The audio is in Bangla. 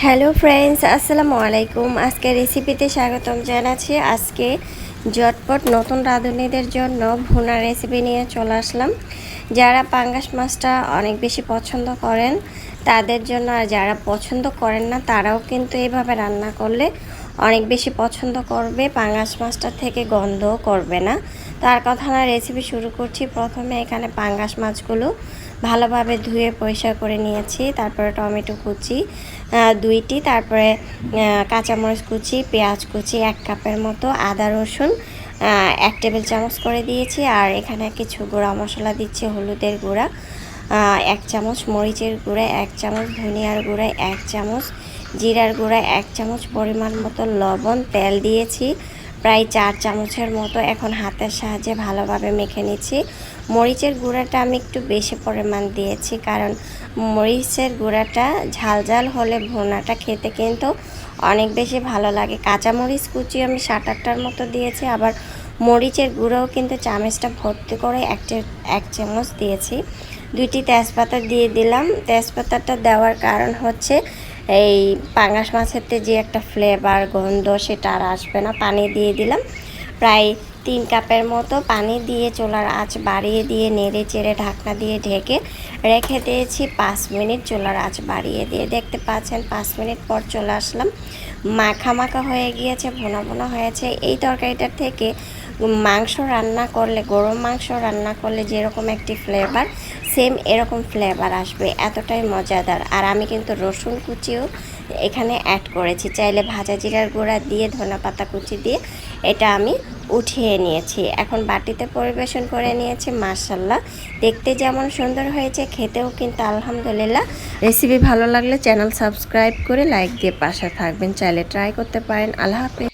হ্যালো ফ্রেন্ডস, আসসালামু আলাইকুম। আজকে রেসিপিতে স্বাগতম জানাচ্ছি। আজকে ঝটপট নতুন রাঁধুনিদের জন্য ভুনা রেসিপি নিয়ে চলে আসলাম। যারা পাঙ্গাস মাছটা অনেক বেশি পছন্দ করেন তাদের জন্য, আর যারা পছন্দ করেন না তারাও কিন্তু এভাবে রান্না করলে অনেক বেশি পছন্দ করবে। পাঙ্গাস মাছটা থেকে গন্ধও করবে না। তার কথা না, রেসিপি শুরু করছি। প্রথমে এখানে পাঙ্গাস মাছগুলো ভালোভাবে ধুয়ে পরিষ্কার করে নিয়েছি। তারপরে টমেটো কুচি 2টি, তারপরে কাঁচামরিচ কুচি, পেঁয়াজ কুচি 1 কাপের মতো, আদা রসুন 1 টেবিল চামচ করে দিয়েছি। আর এখানে কিছু গুঁড়া মশলা দিচ্ছি। হলুদের গুঁড়া 1 চামচ, মরিচের গুঁড়া 1 চামচ, ধনিয়ার গুঁড়া 1 চামচ, জিরার গুঁড়া 1 চামচ, পরিমাণ মতো লবণ, তেল দিয়েছি প্রায় 4 চামচের মতো। এখন হাতের সাহায্যে ভালোভাবে মেখে নিচ্ছি। মরিচের গুঁড়াটা আমি একটু বেশি পরিমাণ দিয়েছি, কারণ মরিচের গুঁড়াটা ঝাল ঝাল হলে ভুনাটা খেতে কিন্তু অনেক বেশি ভালো লাগে। কাঁচামরিচ কুচি আমি 7-8টার মতো দিয়েছি। আবার মরিচের গুঁড়োও কিন্তু চামচটা ভর্তি করে 1 চামচ দিয়েছি। 2টি তেজপাতা দিয়ে দিলাম। তেজপাতাটা দেওয়ার কারণ হচ্ছে এই পাঙ্গাস মাছেতে যে একটা ফ্লেভার গন্ধ সেটা আর আসবে না। পানি দিয়ে দিলাম প্রায় 3 কাপের মতো। পানি দিয়ে চুলার আঁচ বাড়িয়ে দিয়ে নেড়ে চেড়ে ঢাকনা দিয়ে ঢেকে রেখে দিয়েছি 5 মিনিট। চুলার আঁচ বাড়িয়ে দিয়ে দেখতে পাচ্ছেন 5 মিনিট পর চলে আসলাম। মাখা মাখা হয়ে গিয়েছে, ভুনা ভুনা হয়েছে। এই তরকারিটার থেকে মাংস রান্না করলে, গরুর মাংস রান্না করলে যেরকম একটি ফ্লেভার, সেম এরকম ফ্লেভার আসবে, এতটাই মজাদার। আর আমি কিন্তু রসুন কুচিও এখানে অ্যাড করেছি। চাইলে ভাজা জিরার গুঁড়া দিয়ে, ধনেপাতা কুচি দিয়ে এটা আমি উঠিয়ে নিয়েছি। এখন বাটিতে পরিবেশন করে নিয়েছি। মাশাআল্লাহ, দেখতে যেমন সুন্দর হয়েছে, খেতেও কিন্তু আলহামদুলিল্লাহ। রেসিপি ভালো লাগলে চ্যানেল সাবস্ক্রাইব করে লাইক দিয়ে পাশে থাকবেন। চাইলে ট্রাই করতে পারেন। আল্লাহ হাফেজ।